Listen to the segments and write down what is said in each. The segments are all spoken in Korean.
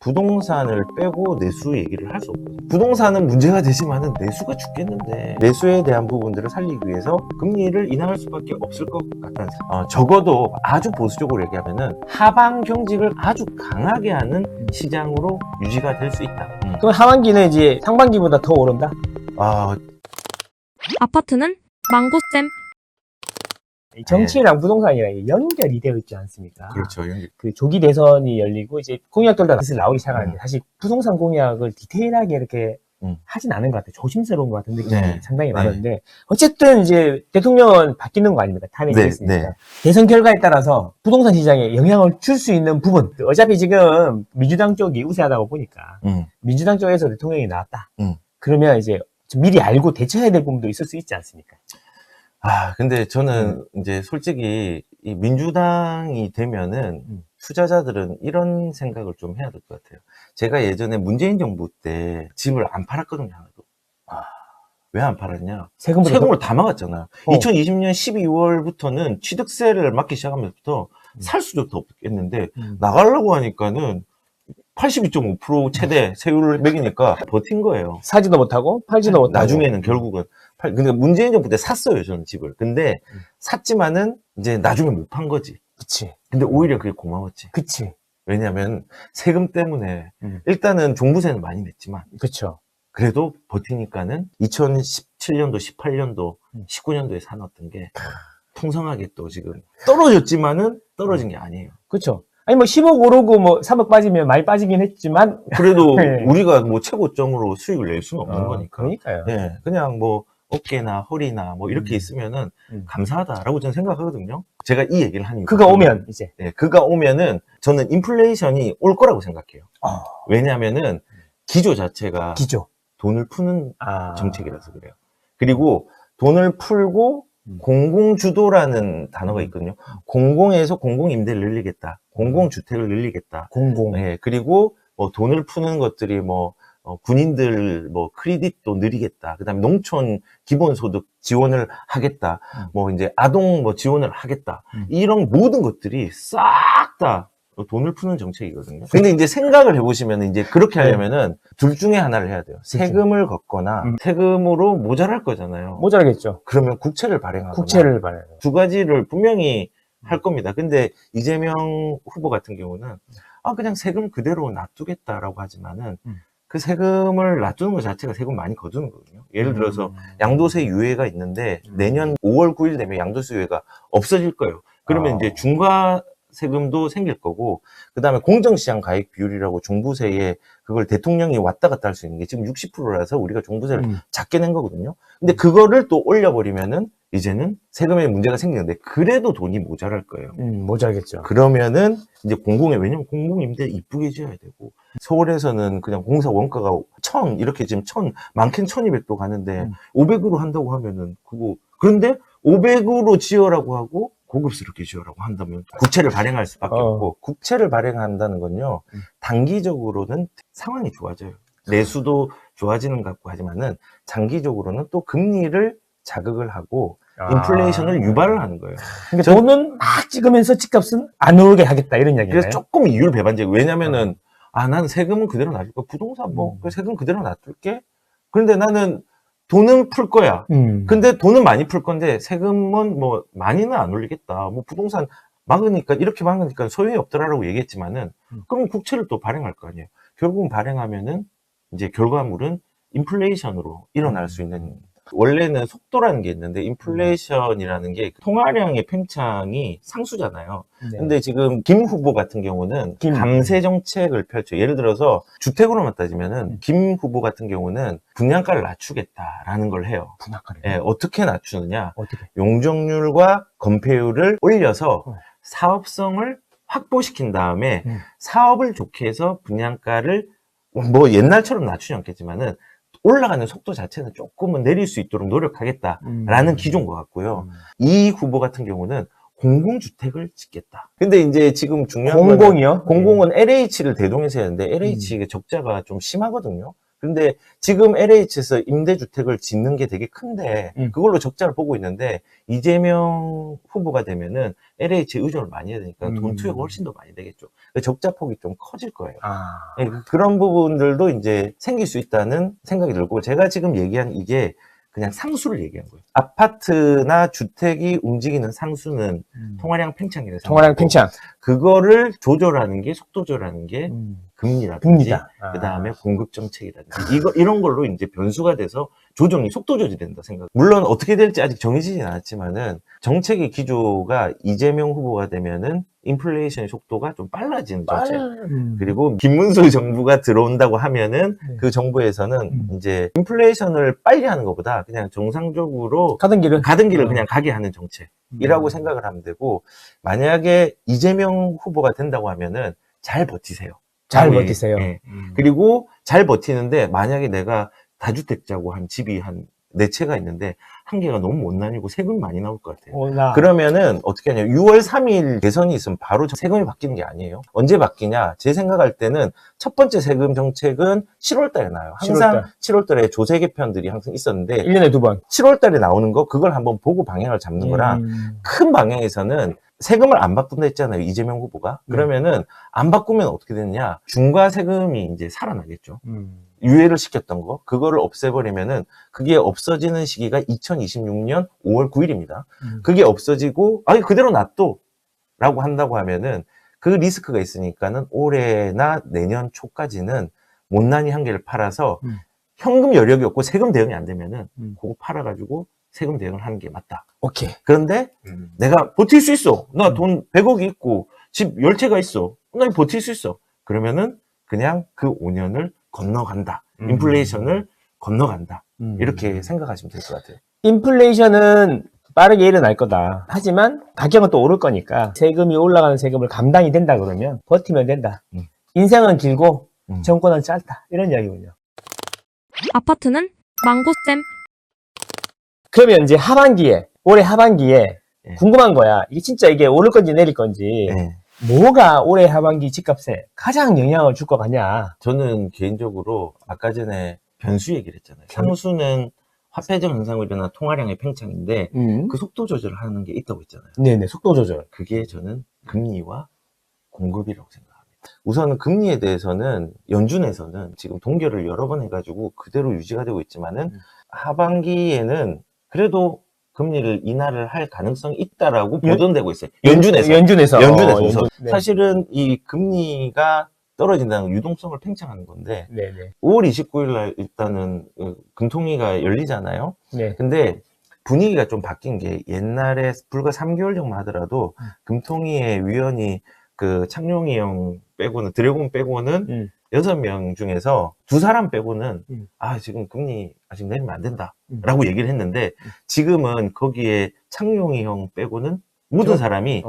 부동산을 빼고 내수 얘기를 할 수 없거든요. 부동산은 문제가 되지만은 내수가 죽겠는데 내수에 대한 부분들을 살리기 위해서 금리를 인하할 수밖에 없을 것 같다는 생각. 적어도 아주 보수적으로 얘기하면은 하방 경직을 아주 강하게 하는 시장으로 유지가 될 수 있다. 그럼 하반기는 이제 상반기보다 더 오른다? 아파트는 망고쌤. 정치랑 부동산이랑 이게 연결이 되어 있지 않습니까? 그렇죠. 그 조기 대선이 열리고 이제 공약들도 슬슬 나오기 시작하는데 사실 부동산 공약을 디테일하게 이렇게 하진 않은 것 같아요. 조심스러운 것 같은 느낌이 네. 상당히 네. 많은데 어쨌든 이제 대통령은 바뀌는 거 아닙니까? 탄핵이 네, 됐으니까. 네. 대선 결과에 따라서 부동산 시장에 영향을 줄 수 있는 부분 어차피 지금 민주당 쪽이 우세하다고 보니까 민주당 쪽에서 대통령이 나왔다. 그러면 이제 좀 미리 알고 대처해야 될 부분도 있을 수 있지 않습니까? 근데 저는 이제 솔직히 이 민주당이 되면은 투자자들은 이런 생각을 좀 해야 될 것 같아요. 제가 예전에 문재인 정부 때 집을 안 팔았거든요, 하나도. 왜 안 팔았냐? 세금을 다 막았잖아요. 2020년 12월부터는 취득세를 막기 시작하면서부터 살 수조차 없겠는데 나가려고 하니까는 82.5% 최대 세율을 매기니까 버틴 거예요. 사지도 못하고 팔지도 못하고. 나중에는 결국은 근데 문재인 정부 때 샀어요, 저는 집을. 근데 샀지만은 이제 나중에 못 판 거지. 그치. 근데 오히려 그게 고마웠지. 그치. 왜냐면 세금 때문에 일단은 종부세는 많이 냈지만 그쵸. 그래도 버티니까는 2017년도, 18년도, 19년도에 사놨던 게 풍성하게 또 지금 떨어졌지만은 떨어진 게 아니에요. 그쵸. 아니 뭐 10억 오르고 뭐 3억 빠지면 많이 빠지긴 했지만 그래도 네. 우리가 뭐 최고점으로 수익을 낼 수는 없는 거니까. 그러니까요. 네, 그냥 뭐 어깨나 허리나 뭐 이렇게 있으면은 감사하다라고 저는 생각하거든요. 제가 이 얘기를 하는 그가 오면 이제. 네, 그가 오면은 저는 인플레이션이 올 거라고 생각해요. 왜냐하면은 기조 자체가 돈을 푸는 정책이라서 그래요. 그리고 돈을 풀고 공공주도라는 단어가 있거든요. 공공에서 공공임대를 늘리겠다. 공공주택을 늘리겠다. 네, 그리고 뭐 돈을 푸는 것들이 뭐 군인들 뭐 크레딧도 늘리겠다. 그다음에 농촌 기본소득 지원을 하겠다. 뭐 이제 아동 뭐 지원을 하겠다. 이런 모든 것들이 싹 다 돈을 푸는 정책이거든요. 근데 이제 생각을 해보시면 이제 그렇게 하려면은 둘 중에 하나를 해야 돼요. 세금을 걷거나 세금으로 모자랄 거잖아요. 모자라겠죠. 그러면 국채를 발행하거나 국채를 발행. 두 가지를 분명히 할 겁니다. 근데 이재명 후보 같은 경우는 그냥 세금 그대로 놔두겠다라고 하지만은 그 세금을 놔두는 것 자체가 세금 많이 거두는 거거든요. 예를 들어서 양도세 유예가 있는데 내년 5월 9일 되면 양도세 유예가 없어질 거예요. 그러면 이제 중과 세금도 생길 거고, 그 다음에 공정시장 가입 비율이라고 종부세에 그걸 대통령이 왔다 갔다 할 수 있는 게 지금 60%라서 우리가 종부세를 작게 낸 거거든요. 근데 그거를 또 올려버리면은 이제는 세금에 문제가 생기는데 그래도 돈이 모자랄 거예요. 모자라겠죠. 그러면은 이제 왜냐면 공공임대 이쁘게 지어야 되고, 서울에서는 그냥 공사 원가가 1000, 이렇게 지금 많게는 1200도 가는데 500으로 한다고 하면은 그런데 500으로 지어라고 하고 고급스럽게 지어라고 한다면 국채를 발행할 수밖에 없고, 국채를 발행한다는 건요, 단기적으로는 상황이 좋아져요. 내수도 좋아지는 것 같고 하지만은 장기적으로는 또 금리를 자극을 하고 인플레이션을 유발을 하는 거예요. 그러니까 돈은 막 찍으면서 집값은 안 오르게 하겠다 이런 이야기예요. 그래서 조금 이율 배반적. 왜냐면은 난 세금은 그대로 놔둘 거야. 부동산 그 세금 그대로 놔둘게. 그런데 나는 돈은 풀 거야. 근데 돈은 많이 풀 건데 세금은 뭐 많이는 안 올리겠다. 뭐 부동산 이렇게 막으니까 소용이 없더라라고 얘기했지만은 그럼 국채를 또 발행할 거 아니에요. 결국은 발행하면은 이제 결과물은 인플레이션으로 일어날 수 있는, 원래는 속도라는 게 있는데 인플레이션이라는 게 통화량의 팽창이 상수잖아요. 근데 지금 김 후보 같은 경우는 감세 정책을 펼쳐요. 예를 들어서 주택으로만 따지면은 김 후보 같은 경우는 분양가를 낮추겠다라는 걸 해요. 분양가를. 예, 어떻게 낮추느냐? 용적률과 건폐율을 올려서 사업성을 확보시킨 다음에 사업을 좋게 해서 분양가를 뭐 옛날처럼 낮추지 않겠지만은 올라가는 속도 자체는 조금은 내릴 수 있도록 노력하겠다라는 기조인 것 같고요. 이 후보 같은 경우는 공공주택을 짓겠다. 근데 이제 지금 중요한 공공이요? 공공은 LH를 대동해서 해야 하는데 LH의 적자가 좀 심하거든요. 근데 지금 LH에서 임대주택을 짓는 게 되게 큰데 그걸로 적자를 보고 있는데 이재명 후보가 되면은 LH에 의존을 많이 해야 되니까 돈 투여가 훨씬 더 많이 되겠죠. 적자 폭이 좀 커질 거예요. 네, 그런 부분들도 이제 생길 수 있다는 생각이 들고 제가 지금 얘기한 이게 그냥 상수를 얘기한 거예요. 아파트나 주택이 움직이는 상수는 통화량 팽창이라서 통화량 팽창. 그거를 조절하는 게 속도 조절하는 게 금리라든지 금리다. 그다음에 공급 정책이라든지 이런 걸로 이제 변수가 돼서 조정이 속도 조절이 된다 생각. 물론 어떻게 될지 아직 정해지진 않았지만은 정책의 기조가 이재명 후보가 되면은 인플레이션의 속도가 좀 빨라지는 정책. 그리고 김문수 정부가 들어온다고 하면은 그 정부에서는 이제 인플레이션을 빨리 하는 것보다 그냥 정상적으로 가던 길을 그냥 가게 하는 정책이라고 생각을 하면 되고 만약에 이재명 후보가 된다고 하면은 잘 버티세요. 잘 버티세요. 예. 그리고 잘 버티는데 만약에 내가 다주택자고 한 집이 한 4채가 있는데 한 개가 너무 못 나뉘고 세금이 많이 나올 것 같아요. 그러면은 어떻게 하냐. 6월 3일 대선이 있으면 바로 세금이 바뀌는 게 아니에요. 언제 바뀌냐. 제 생각할 때는 첫 번째 세금 정책은 7월 달에 나와요. 항상 7월 달에 조세 개편들이 항상 있었는데 1년에 2번. 7월 달에 나오는 거 그걸 한번 보고 방향을 잡는 거랑 큰 방향에서는 세금을 안 바꾼다 했잖아요. 이재명 후보가. 그러면은 안 바꾸면 어떻게 되느냐. 중과 세금이 이제 살아나겠죠. 유예를 시켰던 거, 그거를 없애버리면은 그게 없어지는 시기가 2026년 5월 9일입니다. 그게 없어지고, 아니, 그대로 놔둬. 라고 한다고 하면은 그 리스크가 있으니까는 올해나 내년 초까지는 못난이 한 개를 팔아서 현금 여력이 없고 세금 대응이 안 되면은 그거 팔아가지고 세금 대응을 하는 게 맞다. 오케이. 그런데 내가 버틸 수 있어. 나 돈 100억이 있고 집 10채가 있어. 나 버틸 수 있어. 그러면은 그냥 그 5년을 건너간다. 인플레이션을 건너간다. 이렇게 생각하시면 될 것 같아요. 인플레이션은 빠르게 일어날 거다. 하지만 가격은 또 오를 거니까 세금이 올라가는 세금을 감당이 된다 그러면 버티면 된다. 인생은 길고 정권은 짧다. 이런 이야기군요. 아파트는 망고쌤. 그러면 이제 올해 하반기에 네. 궁금한 거야. 이게 진짜 이게 오를 건지 내릴 건지. 네. 뭐가 올해 하반기 집값에 가장 영향을 줄 것 같냐? 저는 개인적으로 아까 전에 변수 얘기를 했잖아요. 상수는 화폐적 현상으로 일어난 통화량의 팽창인데 그 속도 조절을 하는 게 있다고 했잖아요. 네네, 속도 조절. 그게 저는 금리와 공급이라고 생각합니다. 우선은 금리에 대해서는 연준에서는 지금 동결을 여러 번 해가지고 그대로 유지가 되고 있지만은 하반기에는 그래도 금리를 인하를 할 가능성이 있다라고 보도되고 있어요. 연준에서 우선. 네. 사실은 이 금리가 떨어진다는 유동성을 팽창하는 건데 네네. 5월 29일 날 일단은 금통위가 열리잖아요. 네. 근데 분위기가 좀 바뀐 게 옛날에 불과 3개월 전만 하더라도 금통위의 위원이 그 창룡이 형 빼고는 드래곤 빼고는 6명 중에서 2사람 빼고는 지금 금리 아직 내리면 안 된다 라고 얘기를 했는데 지금은 거기에 창룡이 형 빼고는 모든 사람이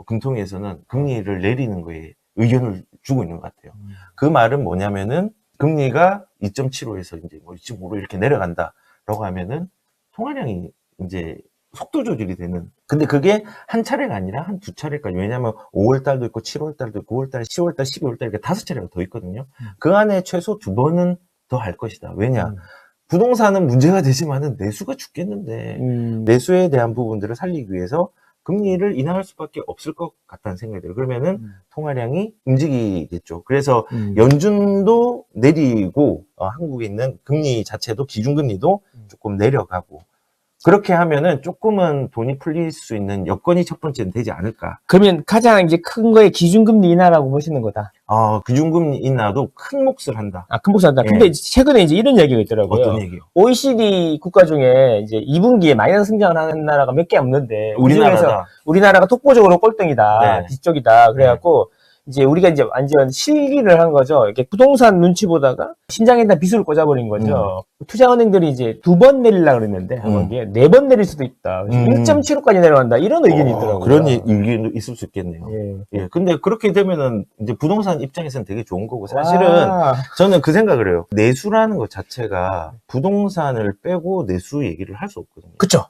금통위에서는 금리를 내리는 거에 의견을 주고 있는 것 같아요. 그 말은 뭐냐면은 금리가 2.75에서 이제 뭐 2.5로 이렇게 내려간다라고 하면은 통화량이 이제 속도 조절이 되는. 근데 그게 한 차례가 아니라 한 2차례까지. 왜냐하면 5월 달도 있고 7월 달도 있고 9월 달, 10월 달, 12월 달 이렇게 5차례가 더 있거든요. 그 안에 최소 2번은 더 할 것이다. 왜냐? 부동산은 문제가 되지만은 내수가 죽겠는데 내수에 대한 부분들을 살리기 위해서 금리를 인하할 수밖에 없을 것 같다는 생각이 들어요. 그러면은 통화량이 움직이겠죠. 그래서 연준도 내리고 한국에 있는 금리 자체도 기준금리도 조금 내려가고 그렇게 하면은 조금은 돈이 풀릴 수 있는 여건이 첫 번째는 되지 않을까. 그러면 가장 이제 큰 거에 기준금리 인하라고 보시는 거다. 기준금리 인하도 큰 몫을 한다. 큰 몫을 한다. 예. 근데 최근에 이제 이런 얘기가 있더라고요. 어떤 얘기요? OECD 국가 중에 이제 2분기에 마이너스 성장을 하는 나라가 몇 개 없는데 우리나라다. 우리나라가 독보적으로 꼴등이다. 네. 뒤쪽이다. 그래갖고 이제 우리가 이제 완전 실기를 한 거죠. 이렇게 부동산 눈치 보다가 신장에다 빚을 꽂아버린 거죠. 투자은행들이 이제 2번 내리려고 그랬는데 하반기에 4번 내릴 수도 있다. 1.75까지 내려간다. 이런 의견이 있더라고요. 그런 의견도 있을 수 있겠네요. 예. 예. 근데 그렇게 되면은 이제 부동산 입장에서는 되게 좋은 거고 사실은 저는 그 생각을 해요. 내수라는 것 자체가 부동산을 빼고 내수 얘기를 할 수 없거든요. 그쵸.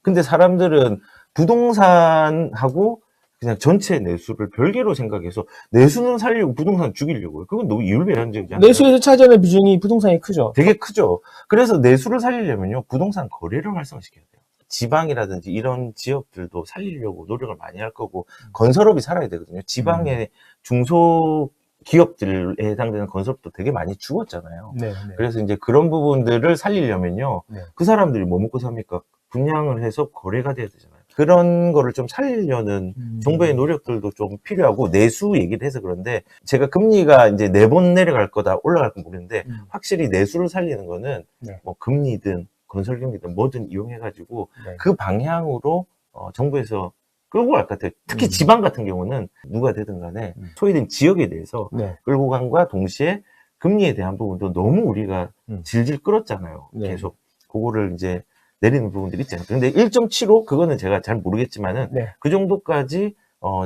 근데 사람들은 부동산하고 그냥 전체 내수를 별개로 생각해서 내수는 살리고 부동산 죽이려고요. 그건 너무 이율배반적이잖아요. 내수에서 차지하는 비중이 부동산이 크죠. 되게 크죠. 그래서 내수를 살리려면요, 부동산 거래를 활성화시켜야 돼요. 지방이라든지 이런 지역들도 살리려고 노력을 많이 할 거고, 건설업이 살아야 되거든요. 지방의 중소기업들에 해당되는 건설업도 되게 많이 죽었잖아요. 네, 네. 그래서 이제 그런 부분들을 살리려면요, 네. 그 사람들이 뭐 먹고 삽니까? 분양을 해서 거래가 돼야 되잖아요. 그런 거를 좀 살리려는 정부의 노력들도 좀 필요하고, 내수 얘기를 해서 그런데, 제가 금리가 이제 4번 내려갈 거다, 올라갈 건 모르는데, 확실히 내수를 살리는 거는, 네. 뭐 금리든 건설 경기든 뭐든 이용해가지고, 네. 그 방향으로, 정부에서 끌고 갈 것 같아요. 특히 지방 같은 경우는 누가 되든 간에, 소외된 지역에 대해서 네. 끌고 간과 동시에, 금리에 대한 부분도 너무 우리가 질질 끌었잖아요. 네. 계속. 그거를 이제, 내리는 부분들이 있잖아요. 근데 1.75 그거는 제가 잘 모르겠지만은 네. 그 정도까지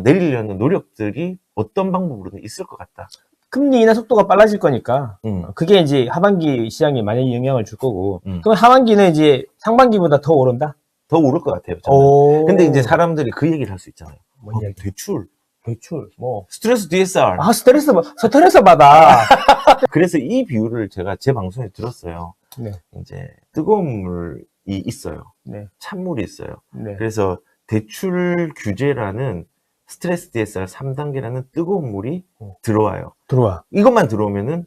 내리려는 노력들이 어떤 방법으로든 있을 것 같다. 금리 인하 속도가 빨라질 거니까 그게 이제 하반기 시장에 많이 영향을 줄 거고 그럼 하반기는 이제 상반기보다 더 오른다? 더 오를 것 같아요. 저는. 근데 이제 사람들이 그 얘기를 할 수 있잖아요. 대출 뭐 스트레스 DSR. 스트레스 받아. 그래서 이 비율을 제가 제 방송에 들었어요. 네. 이제 뜨거운 물이 있어요. 네. 찬물이 있어요. 네. 그래서 대출 규제라는 스트레스 DSR 3단계라는 뜨거운 물이 들어와요. 이것만 들어오면은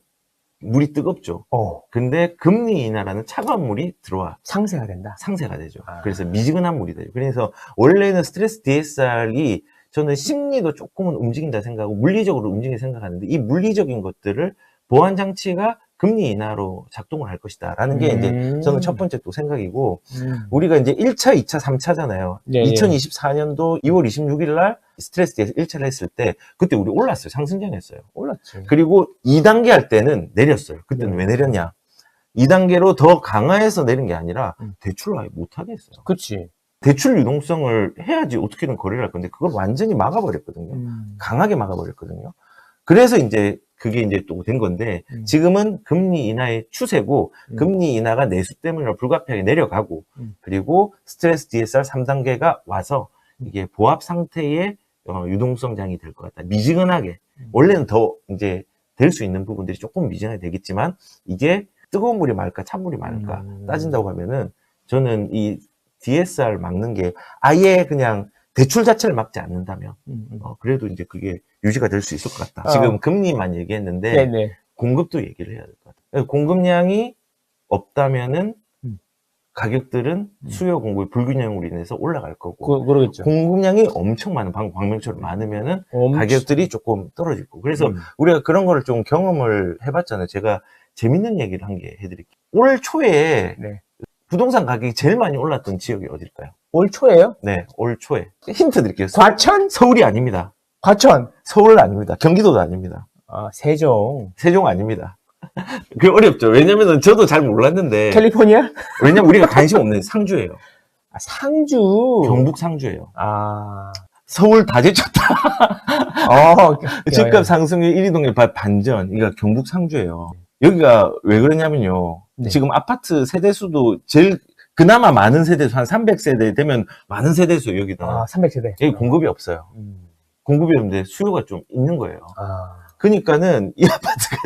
물이 뜨겁죠. 근데 금리 인하라는 차가운 물이 들어와. 상쇄가 된다. 상쇄가 되죠. 그래서 미지근한 물이 돼요. 그래서 원래는 스트레스 DSR이 저는 심리도 조금은 움직인다 생각하고 물리적으로 움직인다 생각하는데 이 물리적인 것들을 보완 장치가 금리 인하로 작동을 할 것이다. 라는 게 이제 저는 첫 번째 또 생각이고, 우리가 이제 1차, 2차, 3차잖아요. 네, 2024년도 2월 26일 날 스트레스 DSR 1차를 했을 때, 그때 우리 올랐어요. 상승장이었어요. 올랐죠. 그리고 2단계 할 때는 내렸어요. 그때는 왜 내렸냐? 2단계로 더 강화해서 내린 게 아니라 대출을 아예 못하게 했어요. 그치. 대출 유동성을 해야지 어떻게든 거래를 할 건데, 그걸 완전히 막아버렸거든요. 강하게 막아버렸거든요. 그래서 이제 그게 이제 또 된 건데, 지금은 금리 인하의 추세고, 금리 인하가 내수 때문에 불가피하게 내려가고, 그리고 스트레스 DSR 3단계가 와서 이게 보합 상태의 유동성장이 될 것 같다. 미지근하게. 원래는 더 이제 될 수 있는 부분들이 조금 미지근하게 되겠지만, 이게 뜨거운 물이 많을까, 찬물이 많을까 따진다고 하면은, 저는 이 DSR 막는 게 아예 그냥 대출 자체를 막지 않는다면, 그래도 이제 그게 유지가 될 수 있을 것 같다. 지금 금리만 얘기했는데, 네네. 공급도 얘기를 해야 될 것 같아요. 공급량이 없다면은, 가격들은 수요 공급의 불균형으로 인해서 올라갈 거고, 그러겠죠. 공급량이 엄청 많은, 방금 광명처럼 많으면은, 가격들이 조금 떨어질 거고. 그래서 우리가 그런 거를 좀 경험을 해봤잖아요. 제가 재밌는 얘기를 한 개 해드릴게요. 올 초에, 부동산 가격이 제일 많이 올랐던 지역이 어딜까요? 올 초에요? 네, 올 초에. 힌트 드릴게요. 과천? 서울이 아닙니다. 과천? 서울 아닙니다. 경기도도 아닙니다. 세종. 세종 아닙니다. 그 어렵죠. 왜냐면은 저도 잘 몰랐는데. 캘리포니아? 왜냐면 우리가 관심 없는 상주예요. 상주. 경북 상주예요. 아. 서울 다 제쳤다. 집값 상승률 1위 동네 반전. 이거 경북 상주예요. 여기가 왜 그러냐면요. 네. 지금 아파트 세대수도 제일 그나마 많은 세대수 한 300세대 되면 많은 세대수 여기다. 300세대. 여기 공급이 없어요. 공급이 없는데 수요가 좀 있는 거예요. 아. 그러니까는 이 아파트가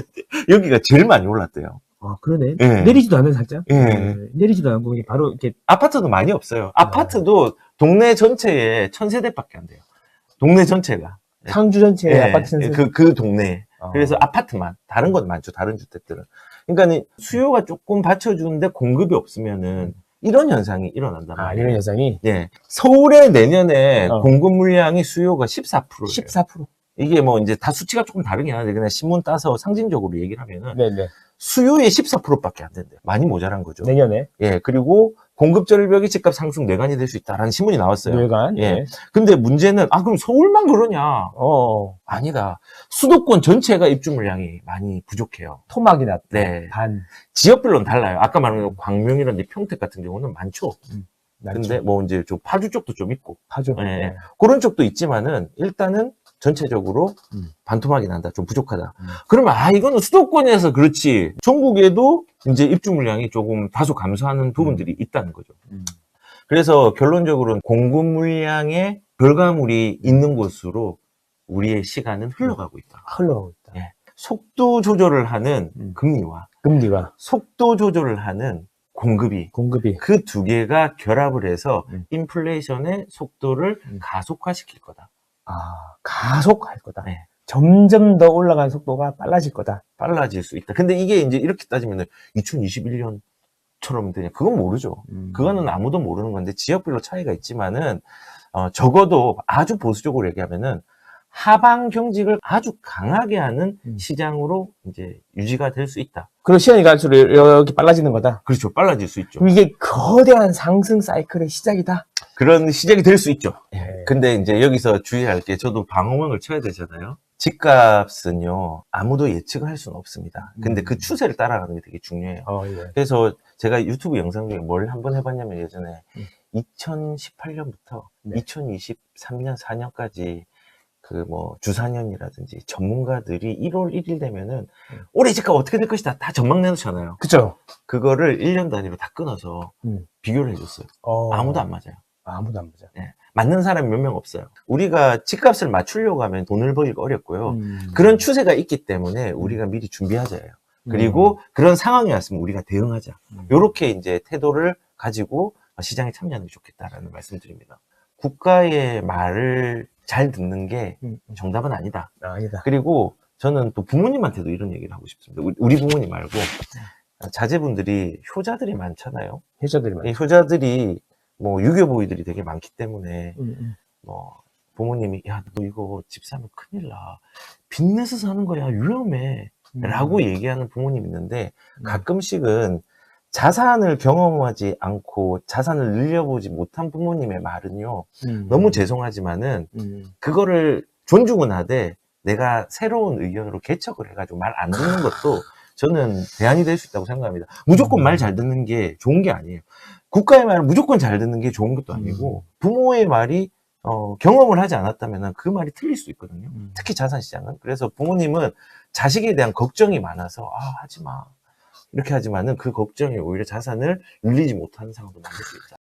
여기가 제일 많이 올랐대요. 그러네. 네. 내리지도 않는 살짝. 네. 내리지도 않고 바로 이렇게. 아파트도 많이 없어요. 아파트도 동네 전체에 1000세대밖에 안 돼요. 동네 전체가. 상주 전체에 네. 아파트 전체. 그 동네에. 그래서 아파트만. 다른 건 많죠. 다른 주택들은. 그러니까 수요가 조금 받쳐주는데 공급이 없으면은 이런 현상이 일어난단 말이에요. 이런 현상이? 네. 서울의 내년에 공급 물량이 수요가 14%예요. 14%. 이게 뭐 이제 다 수치가 조금 다르긴 한데 그냥 신문 따서 상징적으로 얘기를 하면은 네네. 수요의 14%밖에 안 된대요. 많이 모자란 거죠. 내년에. 예. 그리고 공급 절벽이 집값 상승 뇌관이 될 수 있다라는 신문이 나왔어요. 뇌관. 예. 근데 문제는 그럼 서울만 그러냐? 아니다. 수도권 전체가 입주 물량이 많이 부족해요. 토막이 났다. 네. 반. 지역별로는 달라요. 아까 말한 광명이라든지 평택 같은 경우는 많죠. 근데 뭐 이제 좀 파주 쪽도 좀 있고. 파주. 예. 네. 그런 쪽도 있지만은 일단은 전체적으로 반토막이 난다. 좀 부족하다. 그러면 이거는 수도권에서 그렇지. 전국에도 이제 입주 물량이 조금 다소 감소하는 부분들이 있다는 거죠. 그래서 결론적으로는 공급 물량의 결과물이 있는 곳으로 우리의 시간은 흘러가고 있다. 흘러가고 있다. 예. 속도 조절을 하는 금리와 속도 조절을 하는 공급이 그 두 개가 결합을 해서 인플레이션의 속도를 가속화시킬 거다. 가속할 거다. 네. 점점 더 올라가는 속도가 빨라질 거다. 빨라질 수 있다. 근데 이게 이제 이렇게 따지면 2021년처럼 되냐? 그건 모르죠. 그거는 아무도 모르는 건데 지역별로 차이가 있지만은 적어도 아주 보수적으로 얘기하면은 하방 경직을 아주 강하게 하는 시장으로 이제 유지가 될 수 있다. 그리고 시간이 갈수록 이렇게 빨라지는 거다. 그렇죠. 빨라질 수 있죠. 그럼 이게 거대한 상승 사이클의 시작이다. 그런 시작이 될 수 있죠. 예. 근데 이제 여기서 주의할 게 저도 방어막을 쳐야 되잖아요. 집값은요, 아무도 예측을 할 수는 없습니다. 근데 그 추세를 따라가는 게 되게 중요해요. 예. 그래서 제가 유튜브 영상 중에 뭘 한번 해봤냐면 예전에 2018년부터 2023년, 4년까지 그 뭐 주사년이라든지 전문가들이 1월 1일 되면은 올해 집값 어떻게 될 것이다 다 전망 내놓잖아요. 그죠? 그거를 1년 단위로 다 끊어서 비교를 해줬어요. 아무도 안 맞아요. 아무도 안 맞아. 네. 맞는 사람이 몇 명 없어요. 우리가 집값을 맞추려고 하면 돈을 벌기가 어렵고요. 그런 추세가 있기 때문에 우리가 미리 준비하자예요. 그리고 그런 상황이 왔으면 우리가 대응하자. 요렇게 이제 태도를 가지고 시장에 참여하는 게 좋겠다라는 말씀을 드립니다. 국가의 말을 잘 듣는 게 정답은 아니다. 아니다. 그리고 저는 또 부모님한테도 이런 얘기를 하고 싶습니다. 우리 부모님 말고 자제분들이 효자들이 많잖아요. 이 효자들이 뭐 유교보이들이 되게 많기 때문에 뭐 부모님이 야 너 이거 집 사면 큰일 나. 빚내서 사는 거야 위험해 라고 얘기하는 부모님 있는데 가끔씩은 자산을 경험하지 않고 자산을 늘려보지 못한 부모님의 말은요 너무 죄송하지만은 그거를 존중은 하되 내가 새로운 의견으로 개척을 해가지고 말 안 듣는 것도 저는 대안이 될 수 있다고 생각합니다. 무조건 말 잘 듣는 게 좋은 게 아니에요. 국가의 말을 무조건 잘 듣는 게 좋은 것도 아니고 부모의 말이 경험을 하지 않았다면 그 말이 틀릴 수 있거든요. 특히 자산시장은. 그래서 부모님은 자식에 대한 걱정이 많아서 하지마 이렇게 하지만은 그 걱정이 오히려 자산을 늘리지 못하는 상황도 만들 수 있다.